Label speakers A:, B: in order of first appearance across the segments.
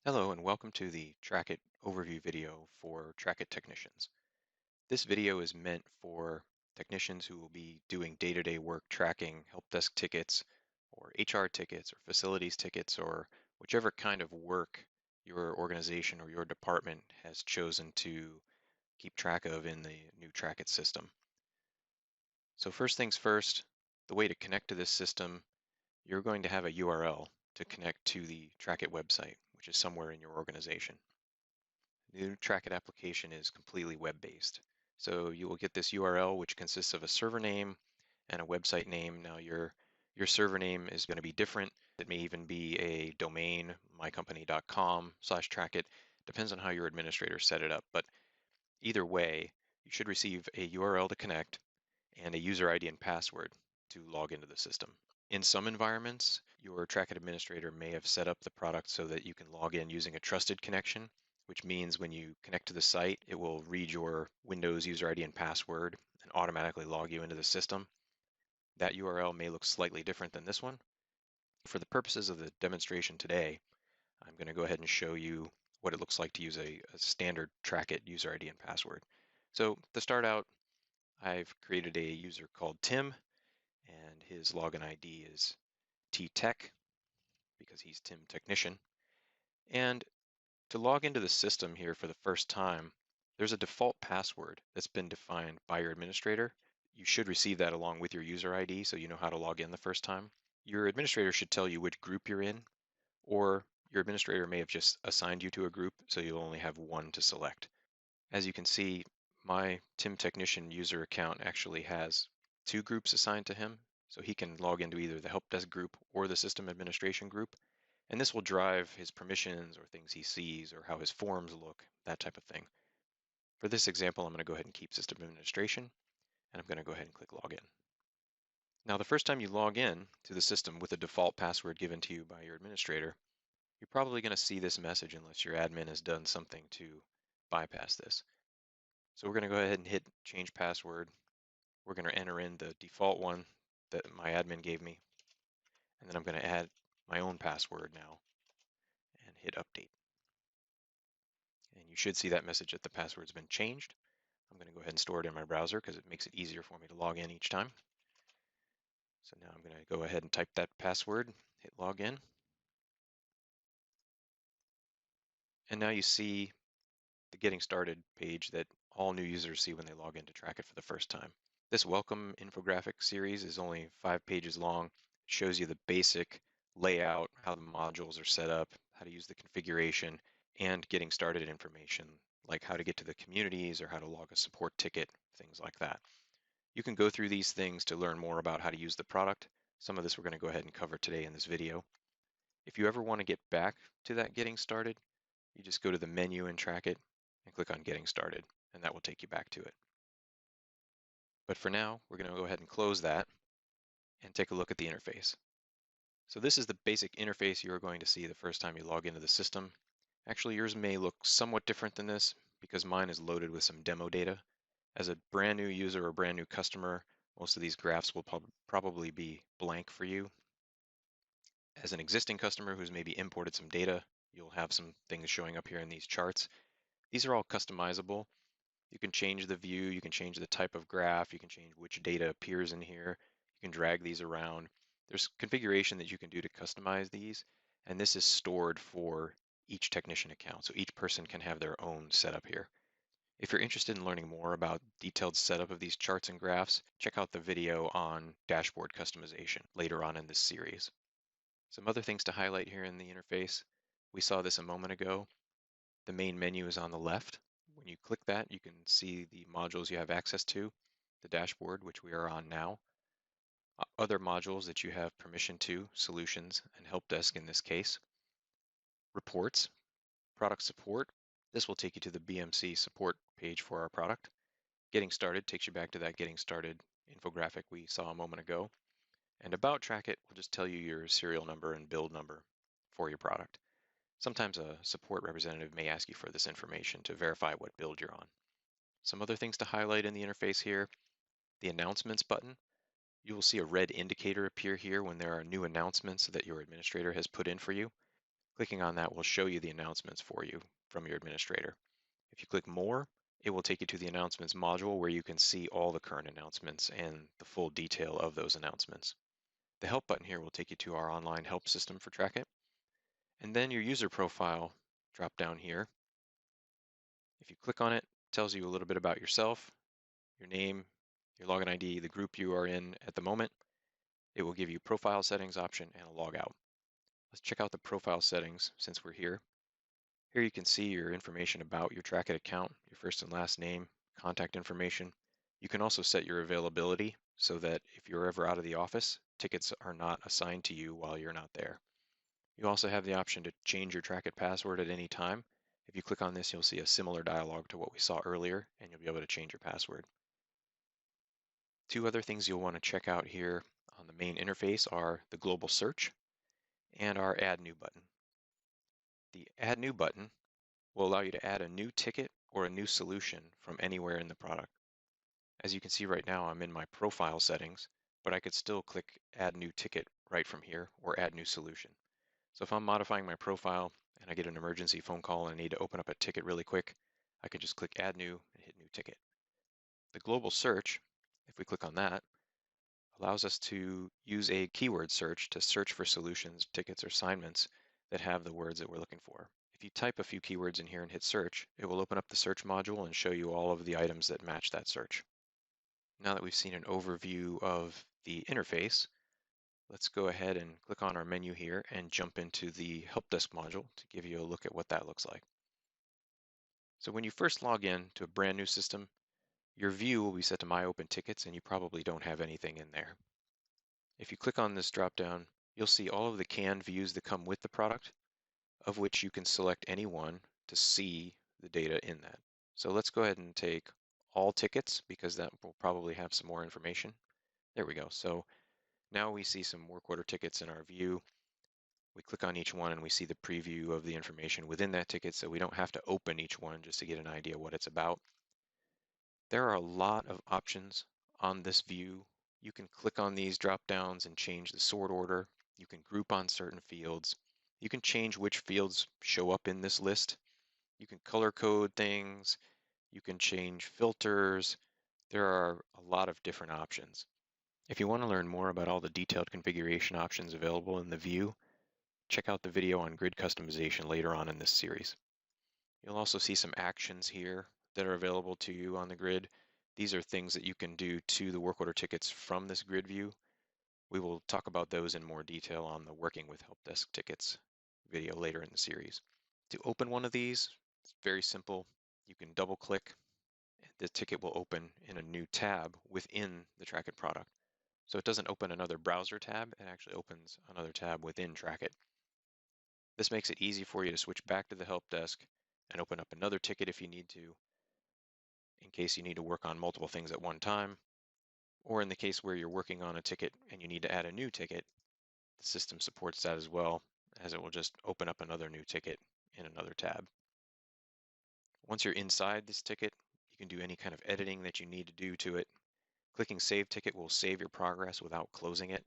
A: Hello and welcome to the Trackit overview video for Trackit technicians. This video is meant for technicians who will be doing day-to-day work tracking help desk tickets or HR tickets or facilities tickets or whichever kind of work your organization or your department has chosen to keep track of in the new Trackit system. So first things first, the way to connect to this system, you're going to have a URL to connect to the Trackit website, which is somewhere in your organization. The new Trackit application is completely web-based. So you will get this URL, which consists of a server name and a website name. Now your server name is going to be different. It may even be a domain, mycompany.com/trackit. Depends on how your administrator set it up. But either way, you should receive a URL to connect and a user ID and password to log into the system. In some environments, your Trackit administrator may have set up the product so that you can log in using a trusted connection, which means when you connect to the site, it will read your Windows user ID and password and automatically log you into the system. That URL may look slightly different than this one. For the purposes of the demonstration today, I'm going to go ahead and show you what it looks like to use a standard Trackit user ID and password. So to start out, I've created a user called Tim, and his login ID is TTech because he's Tim Technician. And to log into the system here for the first time, there's a default password that's been defined by your administrator. You should receive that along with your user ID so you know how to log in the first time. Your administrator should tell you which group you're in, or your administrator may have just assigned you to a group so you'll only have one to select. As you can see, my Tim Technician user account actually has two groups assigned to him, so he can log into either the help desk group or the system administration group, and this will drive his permissions or things he sees or how his forms look, that type of thing. For this example, I'm going to go ahead and keep system administration, and I'm going to go ahead and click login. Now, the first time you log in to the system with a default password given to you by your administrator, you're probably going to see this message unless your admin has done something to bypass this. So we're going to go ahead and hit change password. We're going to enter in the default one that my admin gave me, and then I'm going to add my own password now and hit update. And you should see that message that the password's been changed. I'm going to go ahead and store it in my browser because it makes it easier for me to log in each time. So now I'm going to go ahead and type that password, hit login. And now you see the getting started page that all new users see when they log in to Trackit for the first time. This welcome infographic series is only 5 pages long. It shows you the basic layout, how the modules are set up, how to use the configuration, and getting started information, like how to get to the communities or how to log a support ticket, things like that. You can go through these things to learn more about how to use the product. Some of this we're going to go ahead and cover today in this video. If you ever want to get back to that getting started, you just go to the menu in Trackit and click on Getting Started, and that will take you back to it. But for now, we're going to go ahead and close that and take a look at the interface. So this is the basic interface you're going to see the first time you log into the system. Actually, yours may look somewhat different than this because mine is loaded with some demo data. As a brand new user or brand new customer, most of these graphs will probably be blank for you. As an existing customer who's maybe imported some data, you'll have some things showing up here in these charts. These are all customizable. You can change the view, you can change the type of graph, you can change which data appears in here, you can drag these around. There's configuration that you can do to customize these, and this is stored for each technician account, so each person can have their own setup here. If you're interested in learning more about detailed setup of these charts and graphs, check out the video on dashboard customization later on in this series. Some other things to highlight here in the interface. We saw this a moment ago. The main menu is on the left. When you click that, you can see the modules you have access to, the dashboard, which we are on now, other modules that you have permission to, solutions and help desk in this case, reports, product support. This will take you to the BMC support page for our product. Getting started takes you back to that getting started infographic we saw a moment ago. And about Trackit will just tell you your serial number and build number for your product. Sometimes a support representative may ask you for this information to verify what build you're on. Some other things to highlight in the interface here, the announcements button. You will see a red indicator appear here when there are new announcements that your administrator has put in for you. Clicking on that will show you the announcements for you from your administrator. If you click More, it will take you to the Announcements module where you can see all the current announcements and the full detail of those announcements. The Help button here will take you to our online help system for Trackit. And then your user profile drop down here. If you click on it, it tells you a little bit about yourself, your name, your login ID, the group you are in at the moment. It will give you profile settings option and a logout. Let's check out the profile settings since we're here. Here you can see your information about your Trackit account, your first and last name, contact information. You can also set your availability so that if you're ever out of the office, tickets are not assigned to you while you're not there. You also have the option to change your Trackit password at any time. If you click on this, you'll see a similar dialog to what we saw earlier, and you'll be able to change your password. Two other things you'll want to check out here on the main interface are the global search and our Add New button. The Add New button will allow you to add a new ticket or a new solution from anywhere in the product. As you can see right now, I'm in my profile settings, but I could still click Add New Ticket right from here or Add New Solution. So if I'm modifying my profile and I get an emergency phone call and I need to open up a ticket really quick, I can just click Add New and hit New Ticket. The global search, if we click on that, allows us to use a keyword search to search for solutions, tickets, or assignments that have the words that we're looking for. If you type a few keywords in here and hit search, it will open up the search module and show you all of the items that match that search. Now that we've seen an overview of the interface, let's go ahead and click on our menu here and jump into the Help Desk module to give you a look at what that looks like. So when you first log in to a brand new system, your view will be set to My Open Tickets and you probably don't have anything in there. If you click on this dropdown, you'll see all of the canned views that come with the product, of which you can select any one to see the data in that. So let's go ahead and take all tickets because that will probably have some more information. There we go. So now we see some work order tickets in our view. We click on each one and we see the preview of the information within that ticket, so we don't have to open each one just to get an idea what it's about. There are a lot of options on this view. You can click on these drop downs and change the sort order. You can group on certain fields. You can change which fields show up in this list. You can color code things. You can change filters. There are a lot of different options. If you want to learn more about all the detailed configuration options available in the view, check out the video on grid customization later on in this series. You'll also see some actions here that are available to you on the grid. These are things that you can do to the work order tickets from this grid view. We will talk about those in more detail on the Working with Help Desk Tickets video later in the series. To open one of these, it's very simple. You can double click. The ticket will open in a new tab within the Trackit product. So it doesn't open another browser tab, it actually opens another tab within Trackit. This makes it easy for you to switch back to the help desk and open up another ticket if you need to, in case you need to work on multiple things at one time, or in the case where you're working on a ticket and you need to add a new ticket, the system supports that as well, as it will just open up another new ticket in another tab. Once you're inside this ticket, you can do any kind of editing that you need to do to it. Clicking Save Ticket will save your progress without closing it.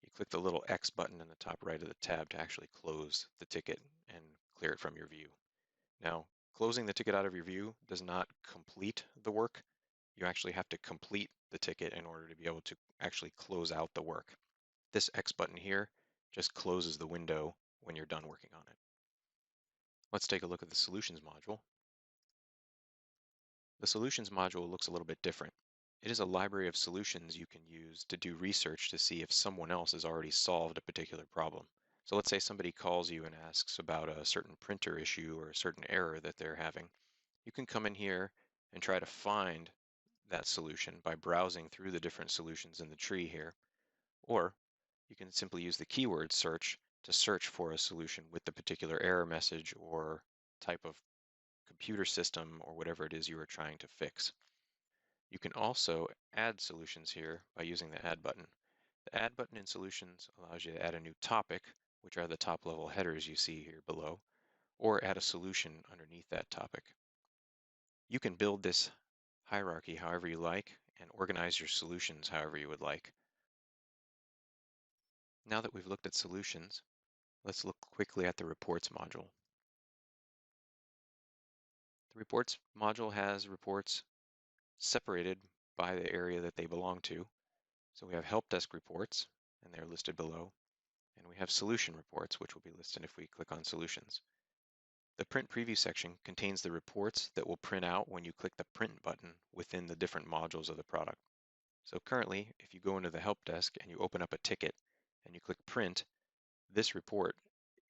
A: You click the little X button in the top right of the tab to actually close the ticket and clear it from your view. Now, closing the ticket out of your view does not complete the work. You actually have to complete the ticket in order to be able to actually close out the work. This X button here just closes the window when you're done working on it. Let's take a look at the Solutions module. The Solutions module looks a little bit different. It is a library of solutions you can use to do research to see if someone else has already solved a particular problem. So let's say somebody calls you and asks about a certain printer issue or a certain error that they're having. You can come in here and try to find that solution by browsing through the different solutions in the tree here. Or you can simply use the keyword search to search for a solution with the particular error message or type of computer system or whatever it is you are trying to fix. You can also add solutions here by using the Add button. The Add button in Solutions allows you to add a new topic, which are the top level headers you see here below, or add a solution underneath that topic. You can build this hierarchy however you like and organize your solutions however you would like. Now that we've looked at solutions, Let's look quickly at the reports module. The reports module has reports separated by the area that they belong to. So we have help desk reports, and they're listed below. And we have solution reports, which will be listed if we click on solutions. The print preview section contains the reports that will print out when you click the print button within the different modules of the product. So currently, if you go into the help desk and you open up a ticket and you click print, this report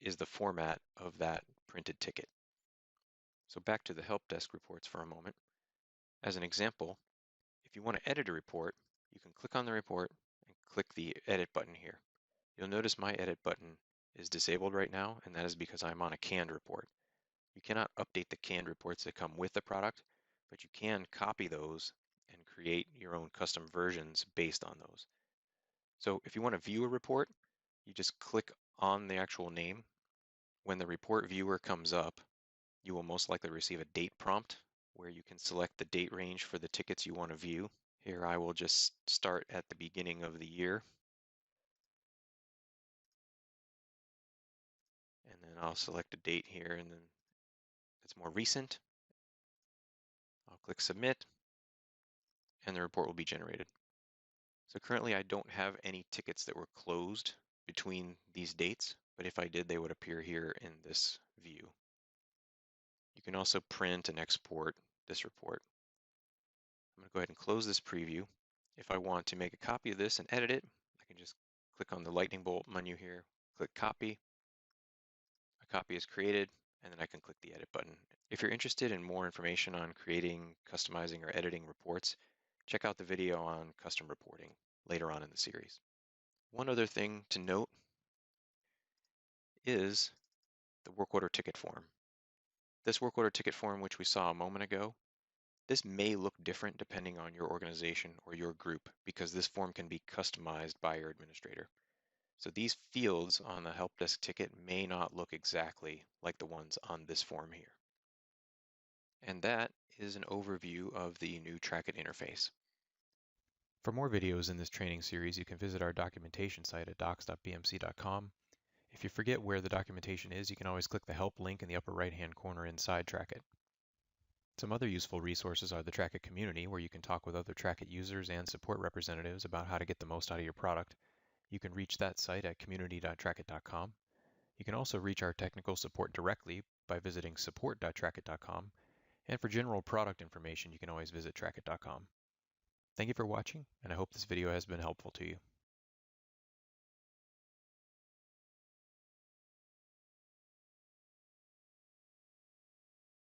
A: is the format of that printed ticket. So back to the help desk reports for a moment. As an example, if you want to edit a report, you can click on the report and click the edit button here. You'll notice my edit button is disabled right now, and that is because I'm on a canned report. You cannot update the canned reports that come with the product, but you can copy those and create your own custom versions based on those. So if you want to view a report, you just click on the actual name. When the report viewer comes up, you will most likely receive a date prompt where you can select the date range for the tickets you want to view. Here I will just start at the beginning of the year, and then I'll select a date here, and then it's more recent. I'll click submit, and the report will be generated. So currently I don't have any tickets that were closed between these dates, but if I did, they would appear here in this view. You can also print and export this report. I'm going to go ahead and close this preview. If I want to make a copy of this and edit it, I can just click on the lightning bolt menu here, click copy. A copy is created, and then I can click the edit button. If you're interested in more information on creating, customizing, or editing reports, check out the video on custom reporting later on in the series. One other thing to note is the work order ticket form. This work order ticket form, which we saw a moment ago, this may look different depending on your organization or your group because this form can be customized by your administrator. So these fields on the help desk ticket may not look exactly like the ones on this form here. And that is an overview of the new Trackit interface. For more videos in this training series, you can visit our documentation site at docs.bmc.com. If you forget where the documentation is, you can always click the help link in the upper right-hand corner inside Trackit. Some other useful resources are the Trackit community, where you can talk with other Trackit users and support representatives about how to get the most out of your product. You can reach that site at community.trackit.com. You can also reach our technical support directly by visiting support.trackit.com. And for general product information, you can always visit trackit.com. Thank you for watching, and I hope this video has been helpful to you.